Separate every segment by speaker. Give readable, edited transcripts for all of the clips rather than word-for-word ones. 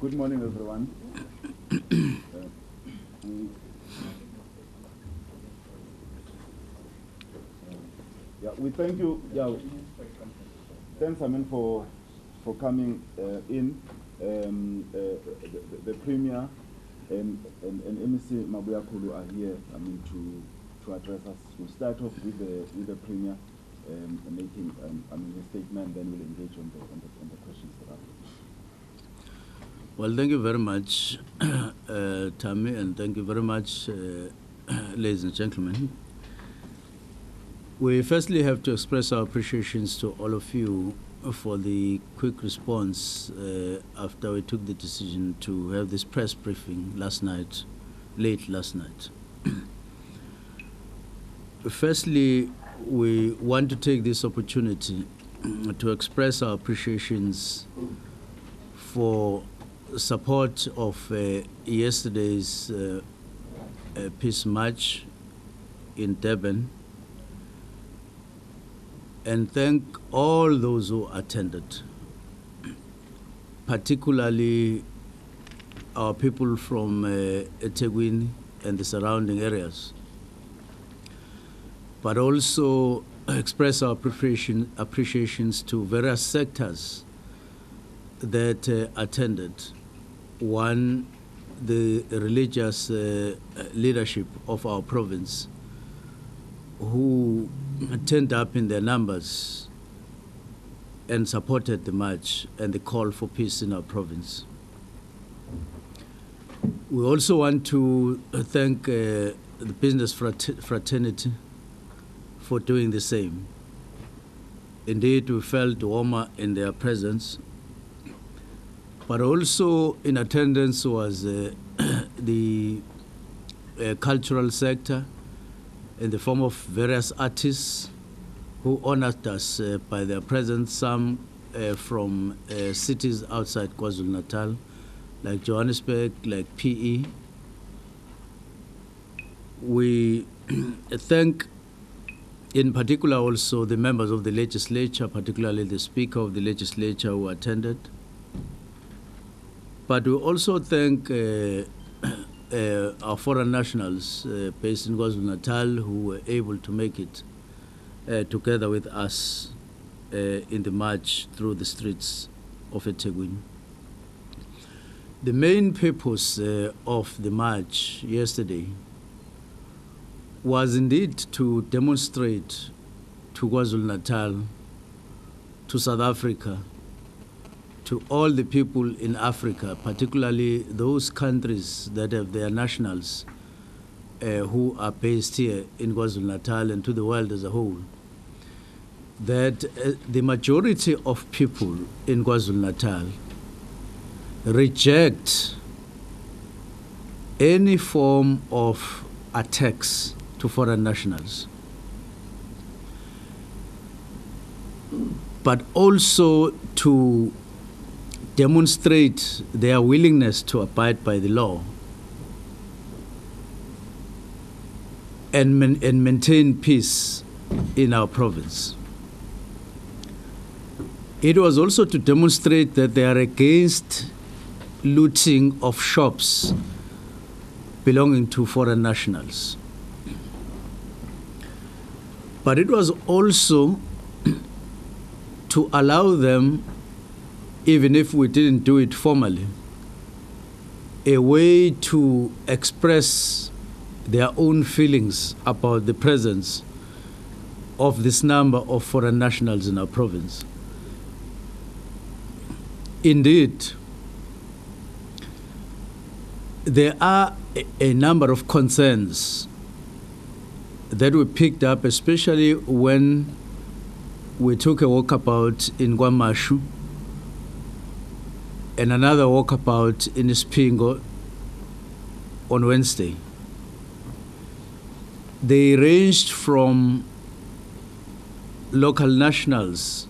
Speaker 1: Good morning, everyone. We thank you. Thanks, Amin, for coming in. The Premier and MEC Mabuya Kulu are here. To address us. We'll start off with the Premier making a statement. Then we'll engage on the questions that are.
Speaker 2: Well, thank you very much, Tammy, and thank you very much, ladies and gentlemen. We firstly have to express our appreciations to all of you for the quick response after we took the decision to have this press briefing late last night. Firstly, we want to take this opportunity to express our appreciations for support of yesterday's peace march in Durban, and thank all those who attended, particularly our people from eThekwini and the surrounding areas, but also express our appreciations to various sectors that attended. One, the religious leadership of our province, who turned up in their numbers and supported the march and the call for peace in our province. We also want to thank the business fraternity for doing the same. Indeed, we felt warmer in their presence, but also in attendance was the cultural sector in the form of various artists who honored us by their presence, some from cities outside KwaZulu-Natal, like Johannesburg, like PE. We thank in particular also the members of the legislature, particularly the Speaker of the legislature who attended. But we also thank our foreign nationals based in KwaZulu-Natal who were able to make it together with us in the march through the streets of eThekwini. The main purpose of the march yesterday was indeed to demonstrate to KwaZulu-Natal, to South Africa, to all the people in Africa, particularly those countries that have their nationals who are based here in KwaZulu-Natal, and to the world as a whole, that the majority of people in KwaZulu-Natal reject any form of attacks to foreign nationals, but also to demonstrate their willingness to abide by the law and maintain peace in our province. It was also to demonstrate that they are against looting of shops belonging to foreign nationals. But it was also to allow them, even if we didn't do it formally, a way to express their own feelings about the presence of this number of foreign nationals in our province. Indeed, there are a number of concerns that we picked up, especially when we took a walkabout in KwaMashu and another walkabout in Spingo on Wednesday. They ranged from local nationals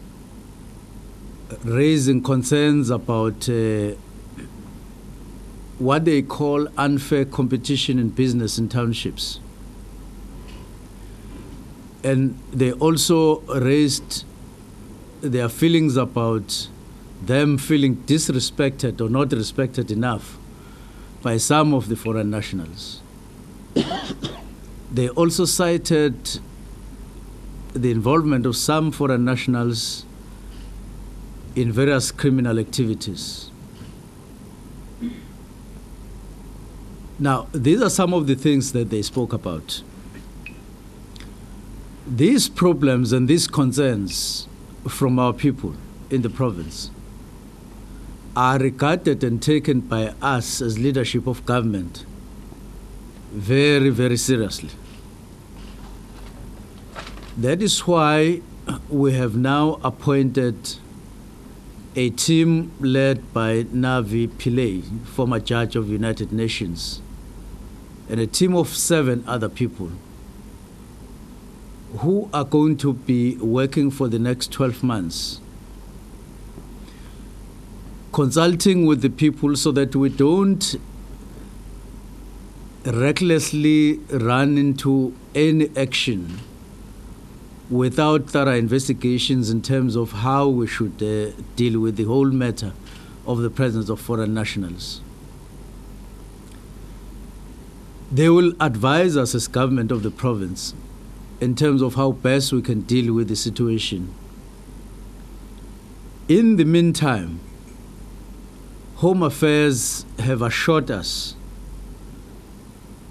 Speaker 2: raising concerns about what they call unfair competition in business in townships. And they also raised their feelings about them feeling disrespected or not respected enough by some of the foreign nationals. They also cited the involvement of some foreign nationals in various criminal activities. Now, these are some of the things that they spoke about. These problems and these concerns from our people in the province are regarded and taken by us as leadership of government very, very seriously. That is why we have now appointed a team led by Navi Pillay, former judge of the United Nations, and a team of 7 other people who are going to be working for the next 12 months, consulting with the people so that we don't recklessly run into any action without thorough investigations in terms of how we should deal with the whole matter of the presence of foreign nationals. They will advise us as government of the province in terms of how best we can deal with the situation. In the meantime, Home Affairs have assured us,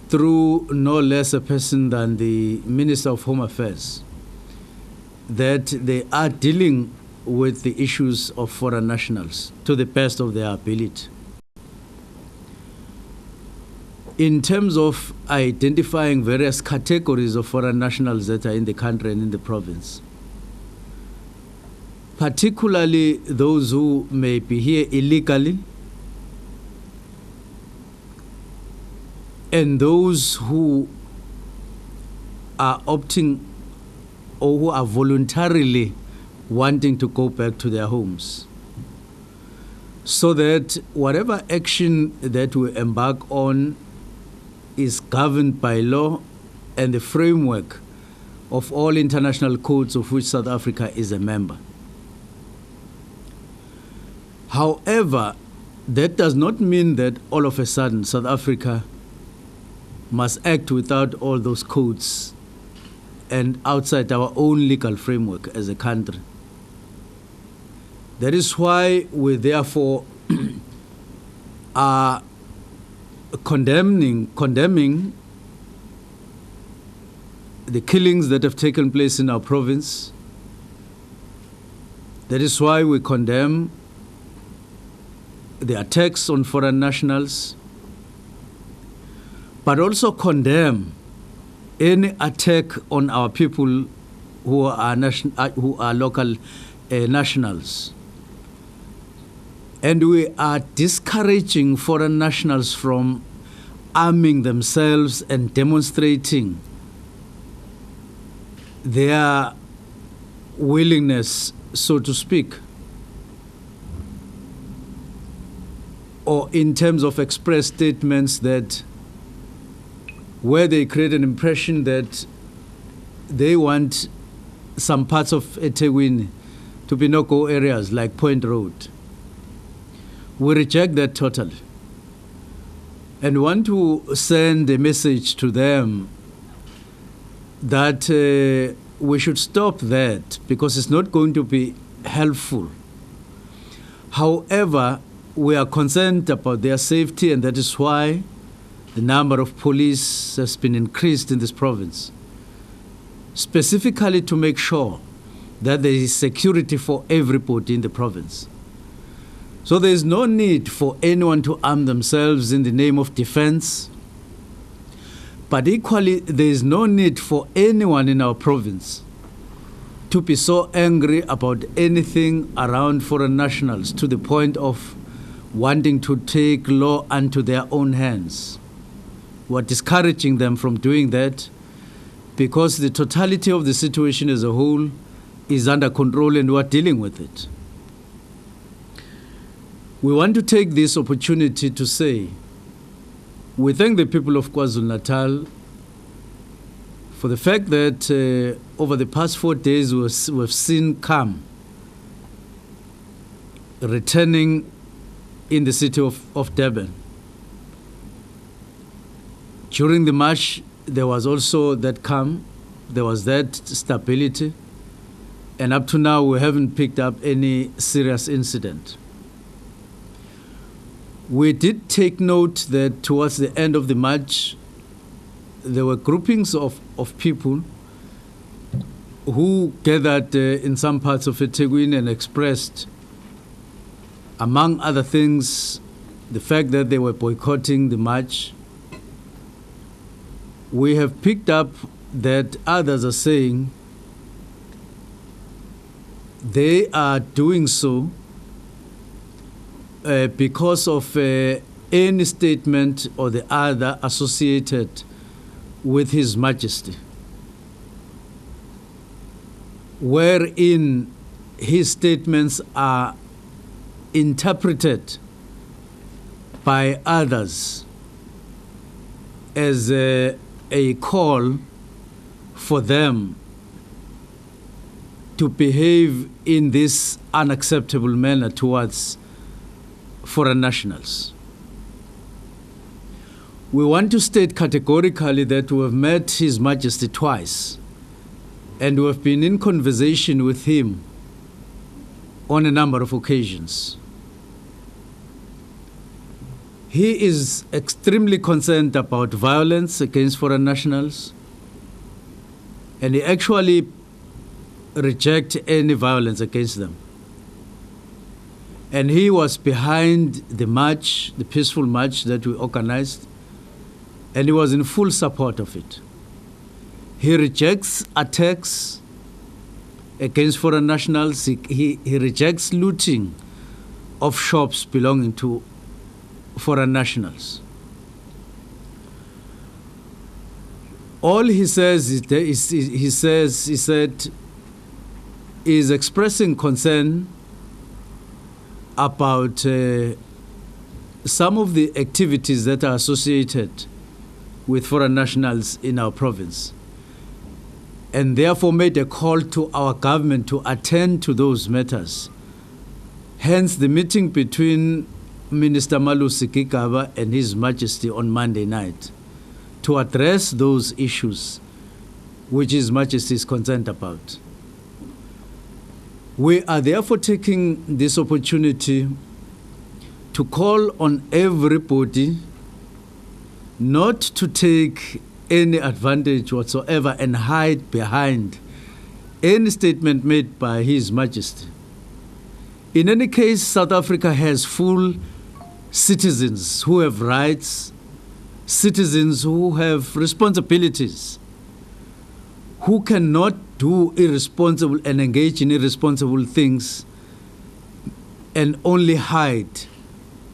Speaker 2: through no less a person than the Minister of Home Affairs, that they are dealing with the issues of foreign nationals to the best of their ability. In terms of identifying various categories of foreign nationals that are in the country and in the province, particularly those who may be here illegally and those who are opting or who are voluntarily wanting to go back to their homes, so that whatever action that we embark on is governed by law and the framework of all international codes of which South Africa is a member. However, that does not mean that all of a sudden South Africa must act without all those codes and outside our own legal framework as a country. That is why we therefore are condemning the killings that have taken place in our province. That is why we condemn the attacks on foreign nationals, but also condemn any attack on our people who are local nationals. And we are discouraging foreign nationals from arming themselves and demonstrating their willingness, so to speak, or in terms of express statements that where they create an impression that they want some parts of eThekwini to be no-go areas like Point Road. We reject that totally and want to send a message to them that we should stop that because it's not going to be helpful. However, we are concerned about their safety, and that is why the number of police has been increased in this province, specifically to make sure that there is security for everybody in the province. So there is no need for anyone to arm themselves in the name of defense, but equally there is no need for anyone in our province to be so angry about anything around foreign nationals to the point of wanting to take law into their own hands. We're discouraging them from doing that because the totality of the situation as a whole is under control and we're dealing with it. We want to take this opportunity to say we thank the people of KwaZulu-Natal for the fact that over the past 4 days we've seen calm returning in the city of Durban. During the march, there was also that calm, there was that stability, and up to now we haven't picked up any serious incident. We did take note that towards the end of the march, there were groupings of people who gathered in some parts of eThekwini and expressed, among other things, the fact that they were boycotting the march. We have picked up that others are saying they are doing so because of any statement or the other associated with His Majesty, wherein his statements are interpreted by others as a call for them to behave in this unacceptable manner towards foreign nationals. We want to state categorically that we have met His Majesty twice, and we have been in conversation with him on a number of occasions. He is extremely concerned about violence against foreign nationals, and he actually rejects any violence against them. And he was behind the march, the peaceful march that we organized, and he was in full support of it. He rejects attacks against foreign nationals. He rejects looting of shops belonging to foreign nationals. All he says is expressing concern about some of the activities that are associated with foreign nationals in our province, and therefore made a call to our government to attend to those matters. Hence the meeting between Minister Malusi Gigaba and His Majesty on Monday night to address those issues which His Majesty is concerned about. We are therefore taking this opportunity to call on everybody not to take any advantage whatsoever and hide behind any statement made by His Majesty. In any case, South Africa has full citizens who have rights, citizens who have responsibilities, who cannot do irresponsible and engage in irresponsible things and only hide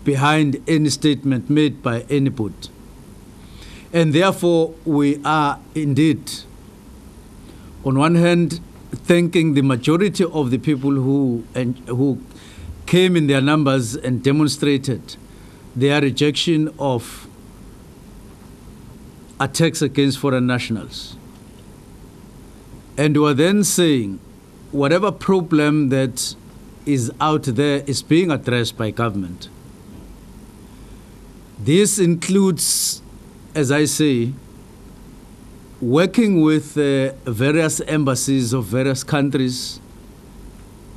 Speaker 2: behind any statement made by anybody. And therefore, we are indeed, on one hand, thanking the majority of the people who came in their numbers and demonstrated their rejection of attacks against foreign nationals. And we are then saying whatever problem that is out there is being addressed by government. This includes, as I say, working with various embassies of various countries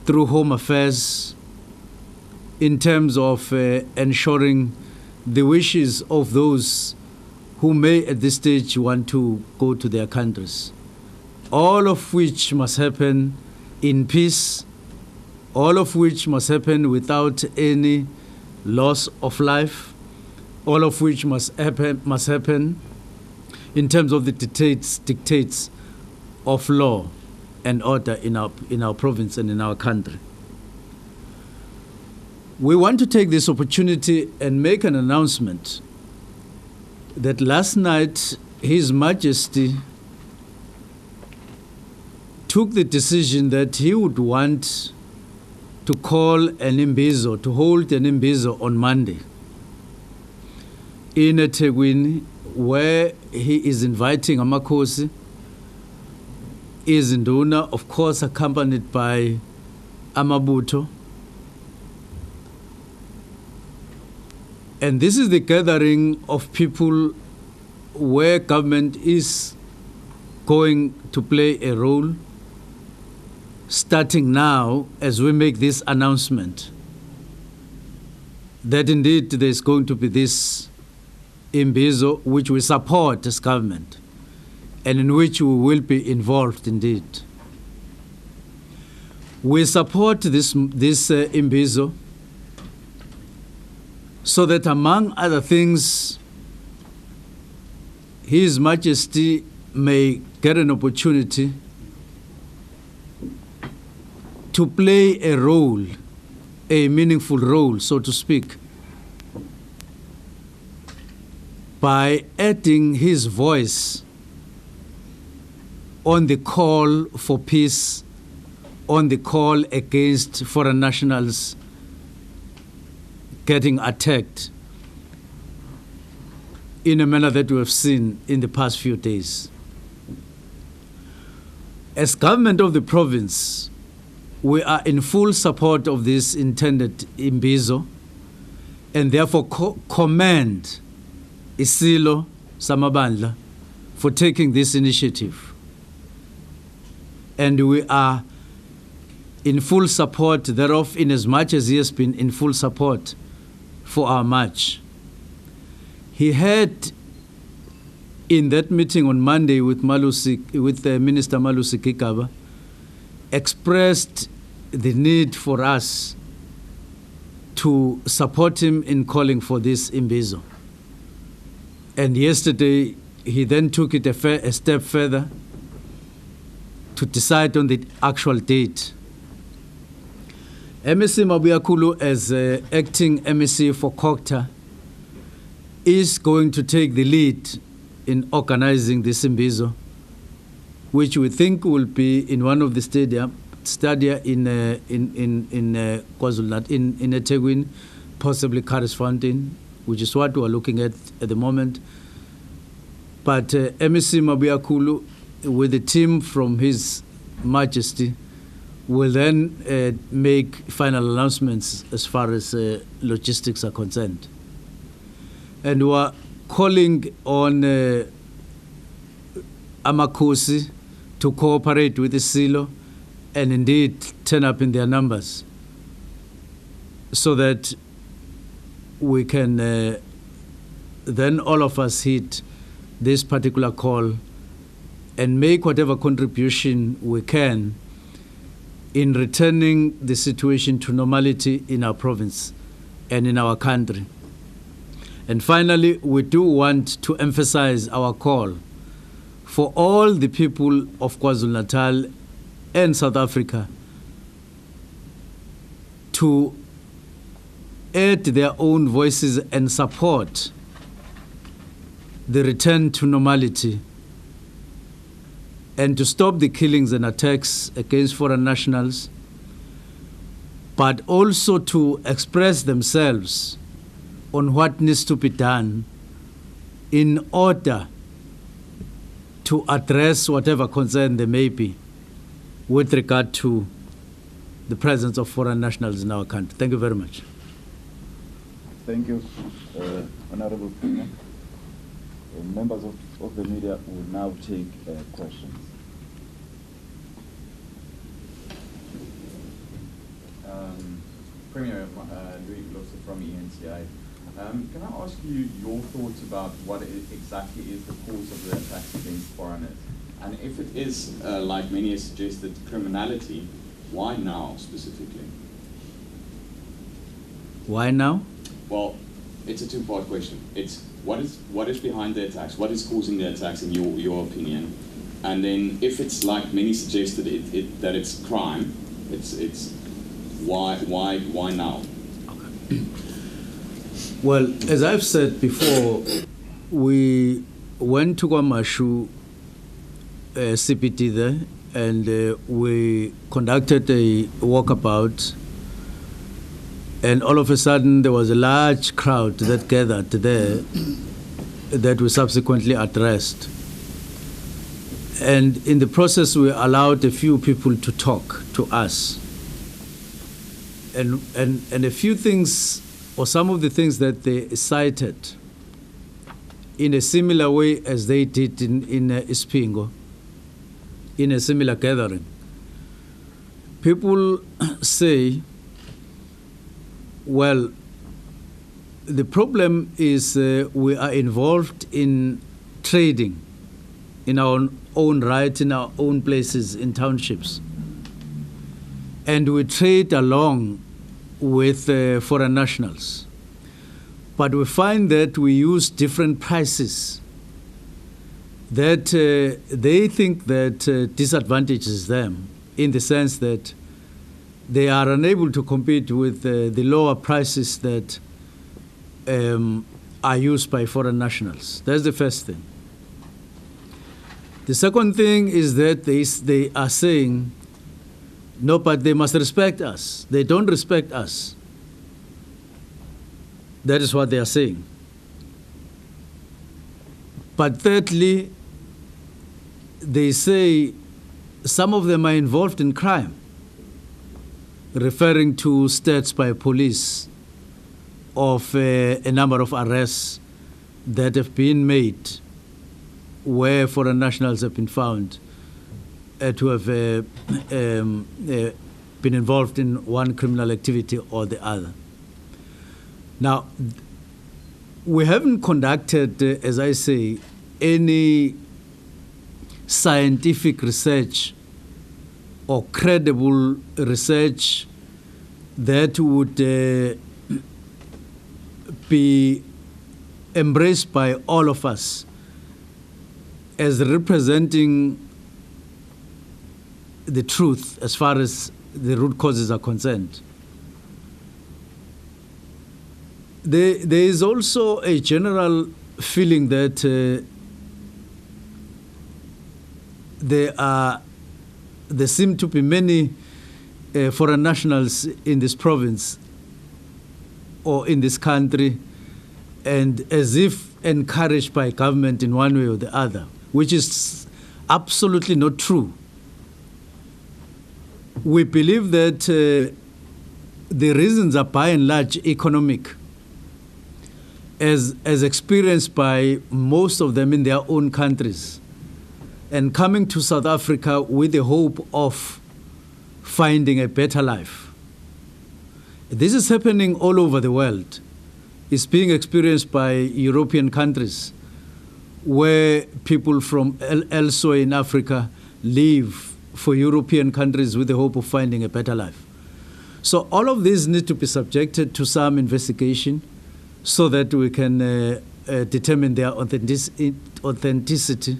Speaker 2: through Home Affairs in terms of ensuring the wishes of those who may at this stage want to go to their countries. All of which must happen in peace, all of which must happen without any loss of life, all of which must happen in terms of the dictates of law and order in our province and in our country. We want to take this opportunity and make an announcement that last night His Majesty took the decision that he would want to call an imbizo, to hold an imbizo on Monday in eThekwini, where he is inviting Amakhosi, izinduna, of course accompanied by Amabutho, And this is the gathering of people where government is going to play a role starting now as we make this announcement that indeed there's going to be this imbizo which we support as government and in which we will be involved indeed. We support this imbizo so that among other things His Majesty may get an opportunity to play a role, a meaningful role, so to speak, by adding his voice on the call for peace, on the call against foreign nationals getting attacked in a manner that we have seen in the past few days. As government of the province, we are in full support of this intended imbizo and therefore commend Isilo Samabandla for taking this initiative. And we are in full support thereof in as much as he has been in full support for our march. He had in that meeting on Monday with Minister Malusi Kikaba expressed the need for us to support him in calling for this imbizo. And yesterday, he then took it a step further to decide on the actual date. MEC Mabuyakulu, as acting MEC for COCTA, is going to take the lead in organizing this imbizo, which we think will be in one of the stadia in KwaZulu-Natal, in eThekwini, possibly Caris Fountain, which is what we are looking at the moment. But MEC Mabuyakulu, with the team from His Majesty, will then make final announcements as far as logistics are concerned. And we are calling on Amakosi to cooperate with the Silo and indeed turn up in their numbers so that we can then all of us hit this particular call and make whatever contribution we can in returning the situation to normality in our province and in our country. And finally, we do want to emphasize our call for all the people of KwaZulu-Natal and South Africa to add their own voices and support the return to normality and to stop the killings and attacks against foreign nationals, but also to express themselves on what needs to be done in order to address whatever concern there may be with regard to the presence of foreign nationals in our country. Thank you very much.
Speaker 1: Thank you, Honorable Premier. Members of the media will now take questions.
Speaker 3: Premier, Louis Blosse from eNCA. Can I ask you your thoughts about what exactly is the cause of the attacks against foreigners? And if it is, like many have suggested, criminality, why now specifically?
Speaker 2: Why now?
Speaker 3: Well, it's a two-part question. It's what is behind the attacks? What is causing the attacks in your opinion? And then if it's like many suggested that it's crime, it's why now?
Speaker 2: Okay. Well, as I've said before, we went to KwaMashu CPT there, and we conducted a walkabout, and all of a sudden there was a large crowd that gathered there that we subsequently addressed. And in the process, we allowed a few people to talk to us. And a few things or some of the things that they cited in a similar way as they did in Ispingo, in a similar gathering. People say, well, the problem is we are involved in trading in our own right, in our own places, in townships. And we trade along with foreign nationals. But we find that we use different prices that they think that disadvantages them, in the sense that they are unable to compete with the lower prices that are used by foreign nationals. That's the first thing. The second thing is that they are saying, no, but they must respect us. They don't respect us. That is what they are saying. But thirdly, they say some of them are involved in crime, referring to stats by police of a number of arrests that have been made where foreign nationals have been found to have been involved in one criminal activity or the other. Now, we haven't conducted, as I say, any scientific research or credible research that would be embraced by all of us as representing the truth as far as the root causes are concerned. There is also a general feeling that there seem to be many foreign nationals in this province or in this country, and as if encouraged by government in one way or the other, which is absolutely not true. We believe that the reasons are by and large economic, as experienced by most of them in their own countries, and coming to South Africa with the hope of finding a better life. This is happening all over the world. It's being experienced by European countries, where people from elsewhere in Africa leave for European countries with the hope of finding a better life. So all of these need to be subjected to some investigation so that we can determine their authenticity,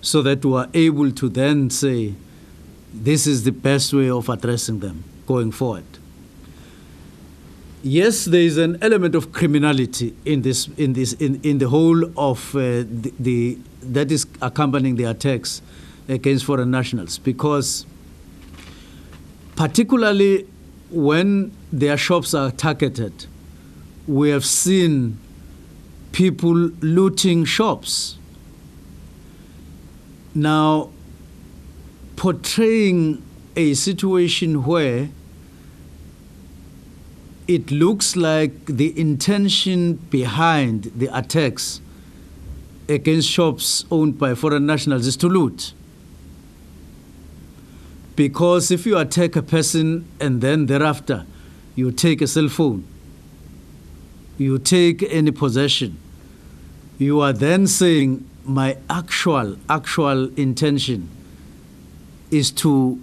Speaker 2: so that we are able to then say, this is the best way of addressing them going forward. Yes, there is an element of criminality in the whole of that is accompanying the attacks against foreign nationals, because particularly when their shops are targeted, we have seen people looting shops. Now, portraying a situation where it looks like the intention behind the attacks against shops owned by foreign nationals is to loot. Because if you attack a person and then thereafter you take a cell phone, you take any possession, you are then saying my actual intention is to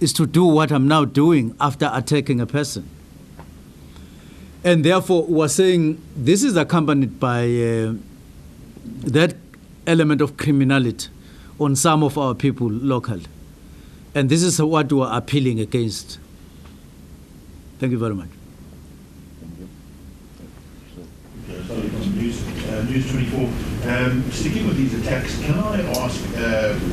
Speaker 2: do what I'm now doing after attacking a person. And therefore, we're saying this is accompanied by that element of criminality on some of our people locally. And this is what we're appealing against. Thank you very much.
Speaker 4: News 24. Sticking with these attacks, can I ask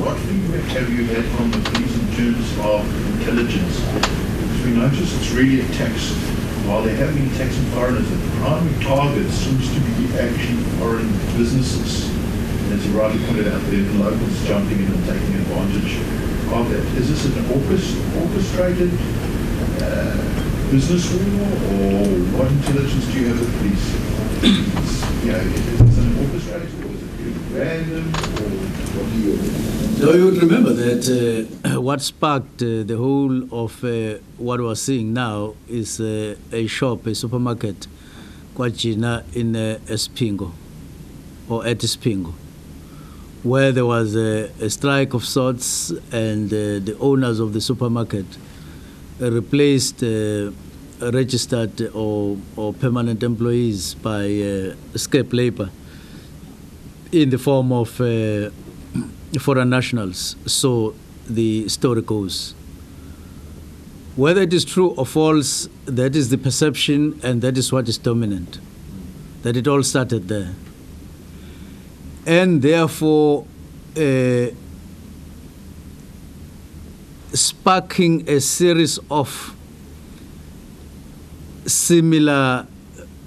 Speaker 4: what feedback have you had from the police in terms of intelligence? Because we notice it's really attacks, while there have been attacks on foreigners, the primary target seems to be actually foreign businesses. And as you rightly pointed out, the locals jumping in and taking advantage of that. Is this an orchestrated business war, or what intelligence do you have of the police? You know, is it an orchestrated, or is it random, or what do you?
Speaker 2: No, you would remember that what sparked the whole of what we're seeing now is a shop, a supermarket, KwaGina in Espingo, or at Espingo, where there was a strike of sorts, and the owners of the supermarket replaced registered or permanent employees by escape labor in the form of foreign nationals. So the story goes. Whether it is true or false, that is the perception, and that is what is dominant, that it all started there. And therefore, sparking a series of similar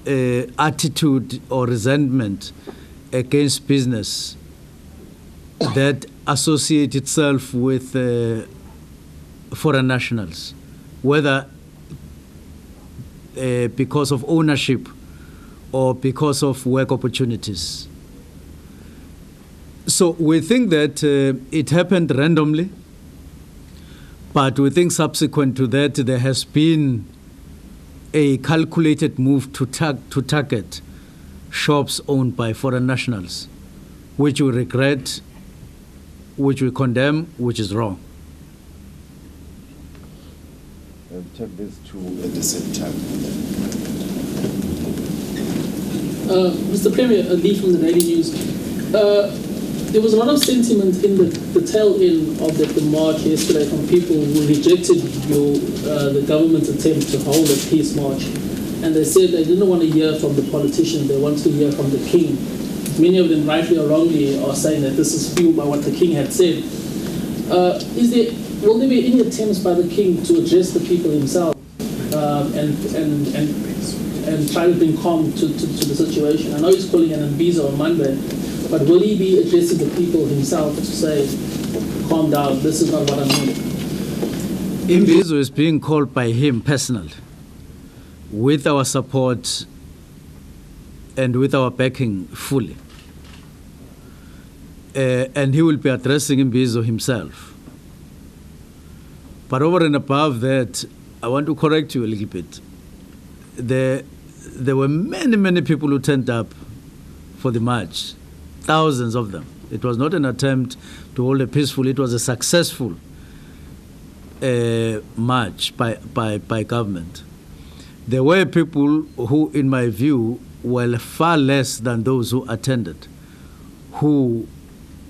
Speaker 2: attitude or resentment against business that associate itself with foreign nationals, whether because of ownership or because of work opportunities. So we think that it happened randomly, but we think subsequent to that there has been a calculated move to target shops owned by foreign nationals, which we regret, which we condemn, which is wrong.
Speaker 1: I'll take this two at the same time.
Speaker 5: Mr. Premier, Lee from the Daily News. There was a lot of sentiment in the tail end of the march yesterday from people who rejected the government's attempt to hold a peace march. And they said they didn't want to hear from the politicians, they wanted to hear from the king. Many of them, rightly or wrongly, are saying that this is fueled by what the king had said. Will there be any attempts by the king to address the people himself and try to bring calm to the situation? I know he's calling an imbizo on Monday, but will he be addressing the people himself to say, calm down, this is not what I mean?
Speaker 2: Imbizo is being called by him personally, with our support and with our backing fully. And he will be addressing Imbizo himself. But over and above that, I want to correct you a little bit. There were many people who turned up for the march. Thousands of them. It was not an attempt to hold a peaceful, it was a successful march by government. There were people who, in my view, were far less than those who attended, who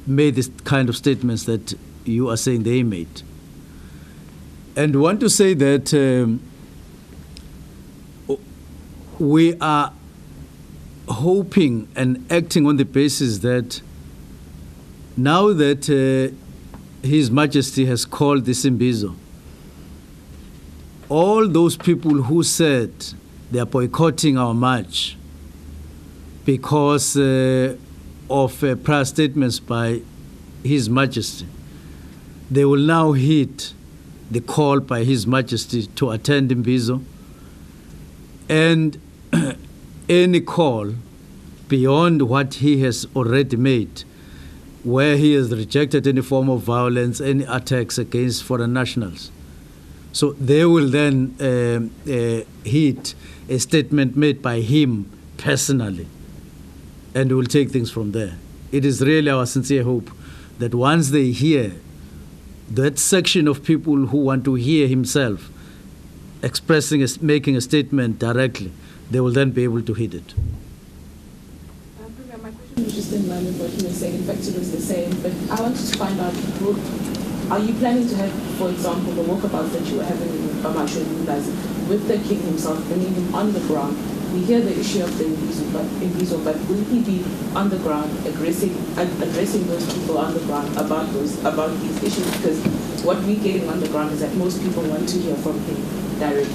Speaker 2: made this kind of statements that you are saying they made. And want to say that we are hoping and acting on the basis that now that His Majesty has called this imbizo, all those people who said they are boycotting our march because of prior statements by His Majesty, they will now heed the call by His Majesty to attend imbizo, and any call beyond what he has already made, where he has rejected any form of violence, any attacks against foreign nationals. So they will then heed a statement made by him personally, and we'll take things from there. It is really our sincere hope that once they hear that section of people who want to hear himself making a statement directly, they will then be able to heed it.
Speaker 6: My question was just in line with what you were saying. In fact, it was the same, but I wanted to find out, are you planning to have, for example, the walkabouts that you were having in Mchunu with the king himself, bringing him on the ground? We hear the issue of the imbizo, but will he be on the ground addressing those people on the ground about these issues? Because what we're getting on the ground is that most people want to hear from him directly.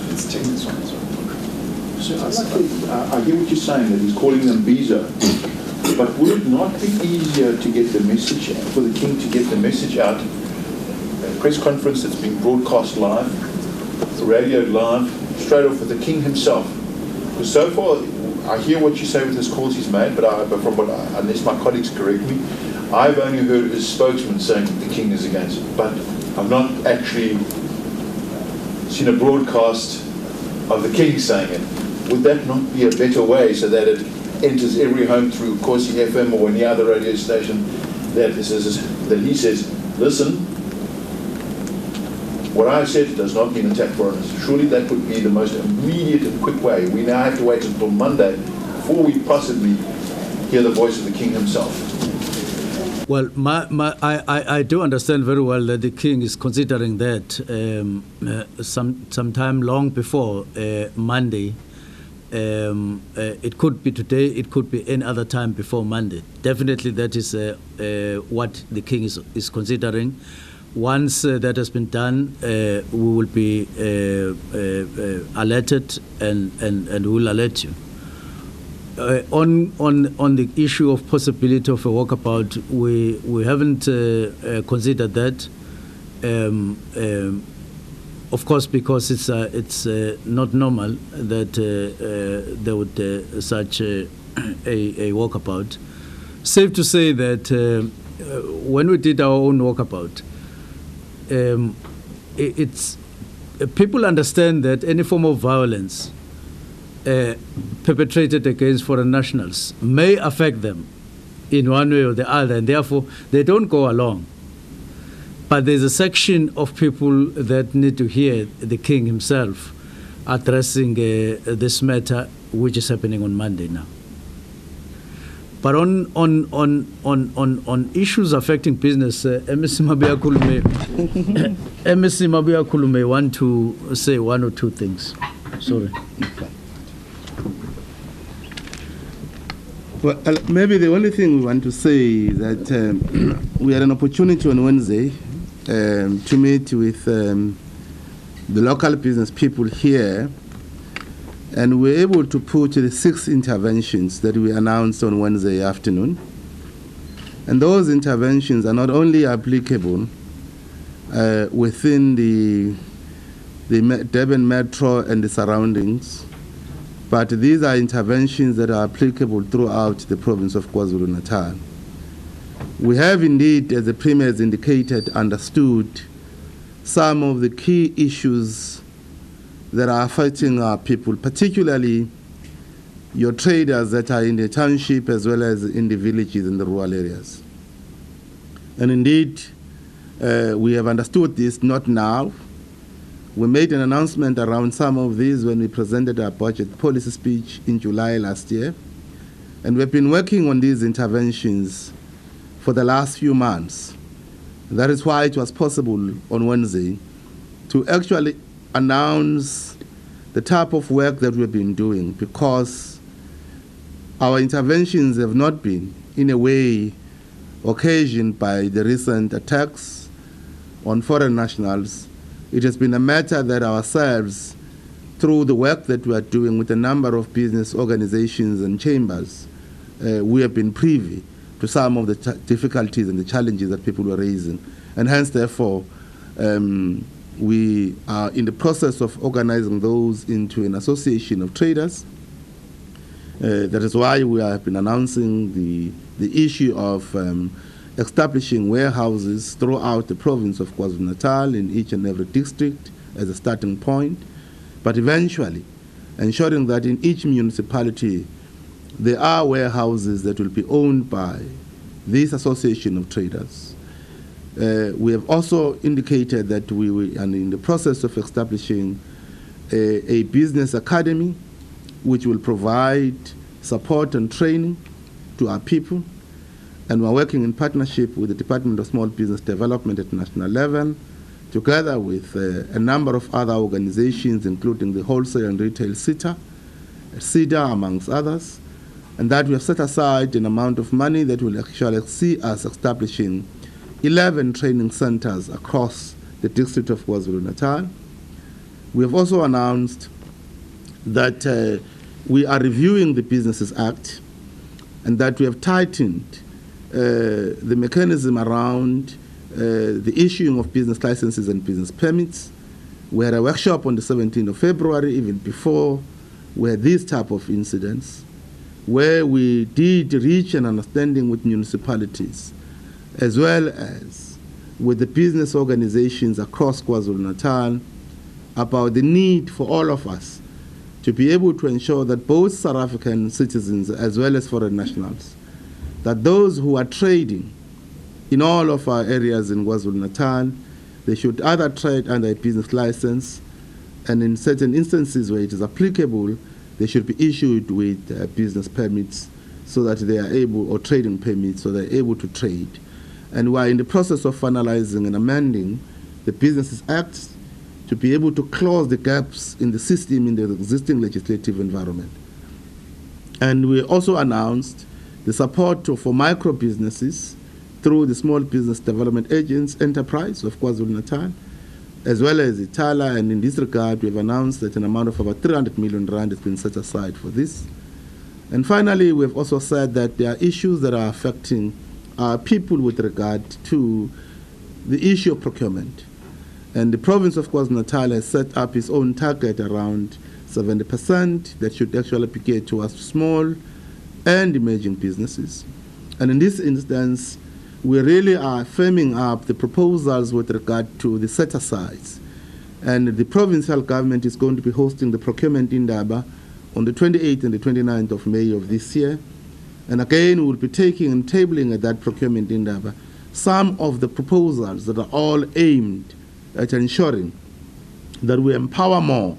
Speaker 3: Let's take this one as well.
Speaker 4: So I hear what you're saying, that he's calling them imbizo, but would it not be easier to get the message, for the king to get the message out, a press conference that's being broadcast live, radioed live, straight off with the King himself. Because so far, I hear what you say with this calls he's made, but from what unless my colleagues correct me, I've only heard his spokesman saying that the King is against it. But I've not actually seen a broadcast of the King saying it. Would that not be a better way so that it enters every home through Corsi FM or any other radio station that he says, listen, what I said does not mean attack foreigners. Surely that would be the most immediate and quick way. We now have to wait until Monday before we possibly hear the voice of the King himself.
Speaker 2: Well, I do understand very well that the King is considering that sometime long before Monday. It could be today, it could be any other time before Monday. Definitely that is what the King is considering. Once that has been done, we will be alerted and we will alert you. On the issue of possibility of a walkabout, we haven't considered that. Of course, because it's not normal that there would such a walkabout. Safe to say that when we did our own walkabout, it's people understand that any form of violence perpetrated against foreign nationals may affect them in one way or the other, and therefore they don't go along. But there's a section of people that need to hear the King himself addressing this matter, which is happening on Monday now. But on issues affecting business, MSC Mabuyakulu may want to say one or two things. Sorry.
Speaker 7: Well, maybe the only thing we want to say is that we had an opportunity on Wednesday to meet with the local business people here, and we were able to put the 6 interventions that we announced on Wednesday afternoon. And those interventions are not only applicable within the Durban Metro and the surroundings, but these are interventions that are applicable throughout the province of KwaZulu-Natal. We have indeed, as the Premier has indicated, understood some of the key issues that are affecting our people, particularly your traders that are in the township as well as in the villages and the rural areas. And indeed, we have understood this, not now. We made an announcement around some of these when we presented our budget policy speech in July last year. And we've been working on these interventions for the last few months. That is why it was possible on Wednesday to actually announce the type of work that we've been doing, because our interventions have not been, in a way, occasioned by the recent attacks on foreign nationals. It has been a matter that ourselves, through the work that we are doing with a number of business organizations and chambers, we have been privy to some of the difficulties and the challenges that people were raising. And hence, therefore, we are in the process of organizing those into an association of traders. That is why we have been announcing the issue of establishing warehouses throughout the province of KwaZulu-Natal in each and every district as a starting point, but eventually ensuring that in each municipality there are warehouses that will be owned by this association of traders. We have also indicated that we are in the process of establishing a business academy which will provide support and training to our people. And we're working in partnership with the Department of Small Business Development at national level, together with a number of other organizations, including the Wholesale and Retail SITA, amongst others, and that we have set aside an amount of money that will actually see us establishing 11 training centers across the district of KwaZulu-Natal. We have also announced that we are reviewing the Businesses Act, and that we have tightened the mechanism around the issuing of business licenses and business permits, We had a workshop on the 17th of February, even before we had these type of incidents, where we did reach an understanding with municipalities, as well as with the business organizations across KwaZulu-Natal about the need for all of us to be able to ensure that both South African citizens as well as foreign nationals, that those who are trading in all of our areas in KwaZulu-Natal, they should either trade under a business license, and in certain instances where it is applicable, they should be issued with business permits so that they are able, or trading permits, so they're able to trade. And we are in the process of finalizing and amending the Businesses Act to be able to close the gaps in the system in the existing legislative environment. And we also announced the support for micro businesses through the Small Business Development Agents Enterprise of KwaZulu-Natal, as well as Itala, and in this regard, we have announced that an amount of about 300 million rand has been set aside for this. And finally, we have also said that there are issues that are affecting our people with regard to the issue of procurement. And the province of KwaZulu-Natal has set up its own target around 70% that should actually be geared towards small and emerging businesses. And in this instance, we really are firming up the proposals with regard to the set-asides. And the provincial government is going to be hosting the procurement indaba on the 28th and the 29th of May of this year. And again, we'll be taking and tabling at that procurement indaba some of the proposals that are all aimed at ensuring that we empower more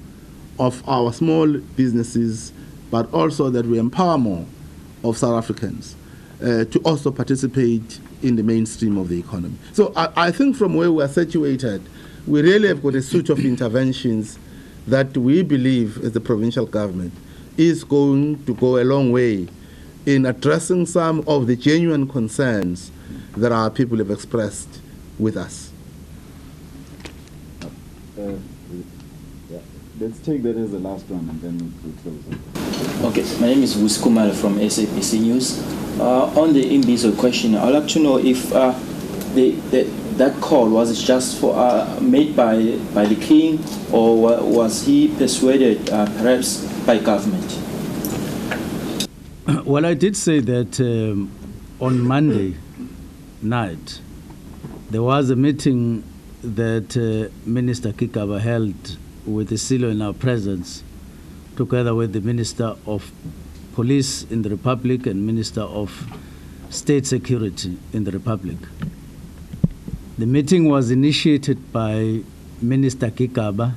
Speaker 7: of our small businesses, but also that we empower more of South Africans to also participate in the mainstream of the economy. So I think from where we are situated, we really have got a suite of interventions that we believe as the provincial government is going to go a long way in addressing some of the genuine concerns that our people have expressed with us.
Speaker 1: Let's take that as the last one and then we'll close.
Speaker 8: Okay, my name is Wuskumal from SABC News. On the imbizo question, I'd like to know if that call was just for made by the king, or was he persuaded perhaps by government?
Speaker 2: Well, I did say that on Monday night there was a meeting that Minister Kikaba held with the Silo in our presence, together with the Minister of Police in the Republic and Minister of State Security in the Republic. The meeting was initiated by Minister Kikaba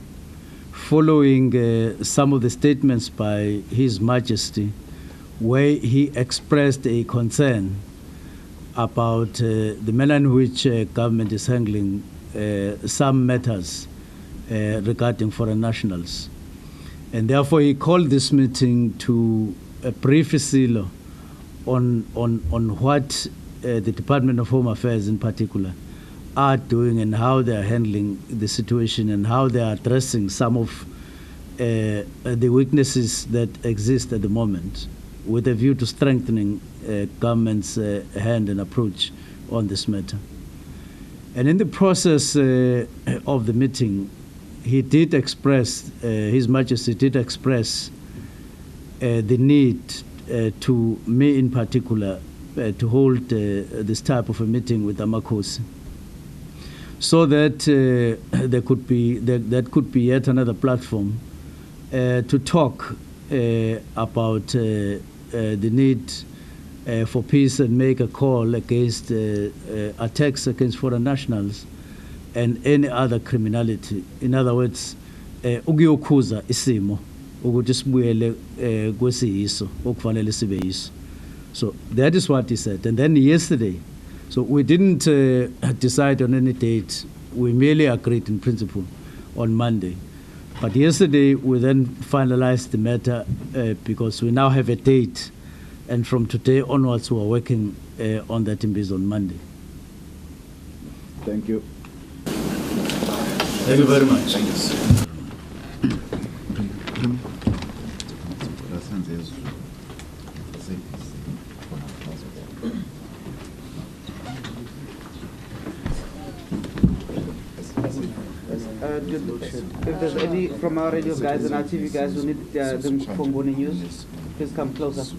Speaker 2: following some of the statements by His Majesty, where he expressed a concern about the manner in which government is handling some matters regarding foreign nationals. And therefore he called this meeting to brief Silo on what the Department of Home Affairs in particular are doing and how they are handling the situation and how they are addressing some of the weaknesses that exist at the moment, with a view to strengthening government's hand and approach on this matter. And in the process of the meeting, he did express, His Majesty did express the need to me in particular to hold this type of a meeting with Amakosi, so that there could be that could be yet another platform to talk about the need for peace and make a call against attacks against foreign nationals and any other criminality. In other words, ukuyokhuza isimo ukuthi sibuyele kwesiyiso okufanele sibe yiso. So that is what he said. And then yesterday, so we didn't decide on any date. We merely agreed in principle on Monday. But yesterday we then finalized the matter because we now have a date, and from today onwards we are working on that imbizo on Monday.
Speaker 1: Thank you.
Speaker 2: Thank you very much.
Speaker 9: if there's any from our radio guys and our TV guys who need them for morning news, please come closer.